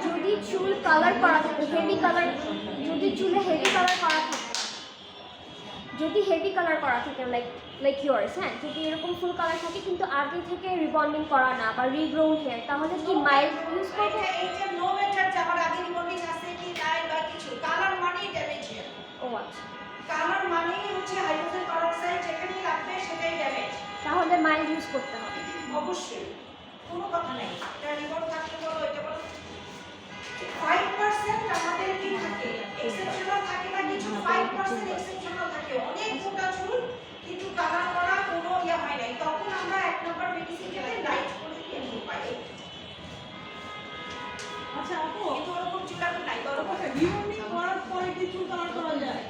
যদি চুল কালার করা থাকে হেভি কালার, যদি চুলে হেভি কালার করা থাকে, যদি হেভি কালার করা থাকে লাইক ইয়োর্স, হ্যাঁ, যদি এরকম ফুল কালার থাকে কিন্তু আগে থেকে রিবন্ডিং করা না বা রিগ্রোন হেয়ার, তাহলে কি মাইল্ড ইউজ করব? এই যে নো ম্যাটার যে আমার আগে রিবন্ডিং আছে কি নাই বা কিছু, কালার মানেই ড্যামেজ হেয়ার। ও আচ্ছা, কালার মানেই হচ্ছে হাইড্রোজেন পারঅক্সাইড যেখানেই লাগবে সেটাই ড্যামেজ। তাহলে মাইল্ড ইউজ করতে হবে অবশ্যই, কোনো কথা নেই। এটা রিবন থাকতে বলো, এটা বলো 5% আমাদের কি থাকে, এক্সেপশনাল থাকে না কিছু, 5% এক্সেপশনাল থাকে। অনেক মোটা চুল কিন্তু কালার করা কোনো ইয়া হয় নাই, তখন আমরা এক নম্বর মেডিসিনটাকে লাইট করে দিয়ে পাই। আচ্ছা আপু, কিন্তু ওরকম চুল আর নাই, ওরকম রিবন্ডিং করার পরে কি চুল কালার করা যায়?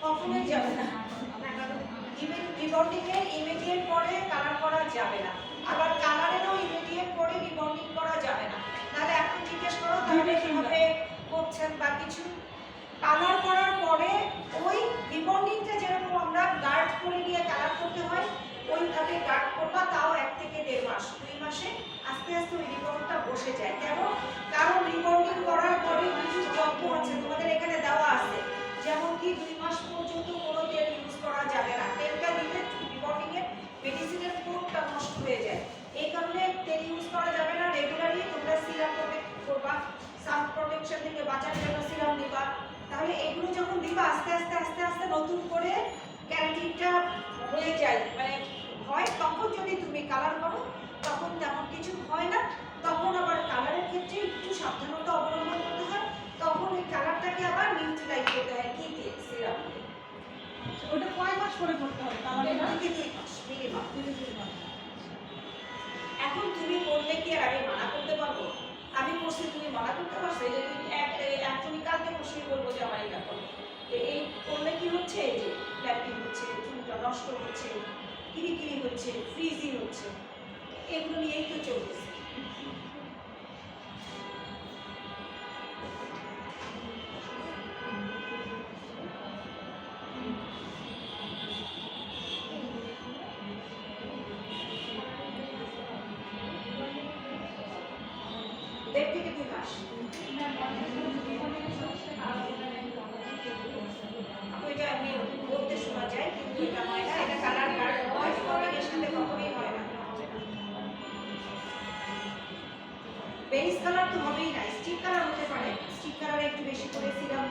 কখনোই যাবে না। রিবন্ডিং এর ইমিডিয়েট পরে কালার করা যাবে না, আবার কালারেরও ইমিডিয়েট পরে রিবন্ডিং করা যাবে না। তাহলে এখন জিজ্ঞেস করো তাহলে কিভাবে করছেন বা কিছু। কালার করার পরে ওই রিবন্ডিংটা যেরকম আমরা গার্ড করে নিয়ে কালার করতে হয় ওইভাবে গার্ড করবা, তাও 1 থেকে 1.5 মাস, 2 মাসে আস্তে আস্তে ওই রিবন্ডটা বসে যায়। কেন? কারণ রিবন্ডিং করার পরে কিছু যত্ন আছে তোমাদের এখানে দেওয়া আছে, যেমন কি 2 মাস পর্যন্ত কোনো তেল ইউজ করা যাবে না। তেলটা দিলে রিবন্ডিং এর মেডিসিনের কোটটা নষ্ট হয়ে যায়, এই কারণে তেল ইউজ করা যাবে না। রেগুলারলি তোমরা সিরাম করবা, সান প্রোটেকশন থেকে বাঁচার জন্য সিরাম দিবা। তাহলে এগুলো যখন দিবা আস্তে আস্তে আস্তে আস্তে নতুন করে ক্যারাটিনটা হয়ে যায়, মানে হয়। তখন যদি তুমি কালার করো তখন তেমন কিছু হয় না। তখন আবার কালারের ক্ষেত্রে একটু সাবধানতা অবলম্বন করতে হয়, তখন ওই কালারটাকে আবার নিউট্রালাইজ করতে হয় কি দিয়ে, সিরাম। ওটা কয় মাস পরে করতে হবে কালারটা? 1 থেকে 2 মাস মিনিমাম। এখন তুমি করলে কি আর আমি মানা করতে পারবো? আমি করছি তুমি মানা করতে পারছো? যে তুমি কালকে বসে বলবো যে আমার এটা করো, এই করলে কি হচ্ছে, এই যে ফ্ল্যাপিং হচ্ছে, চুলটা নষ্ট হচ্ছে, কিরিকিরি হচ্ছে, ফ্রিজি হচ্ছে, এগুলো নিয়েই তো চলতেছে। দেড় থেকে 2 মাস। ওইটা আমি বলতে শোনা যায় কিন্তু এটা হয় না, এটা কালার গার্ড হয়, এর সাথে কখনোই হয় না। বেস কালার তো হবেই না, স্টিক কালার হতে পারে। স্টিক কালারে একটু বেশি করে সিরাম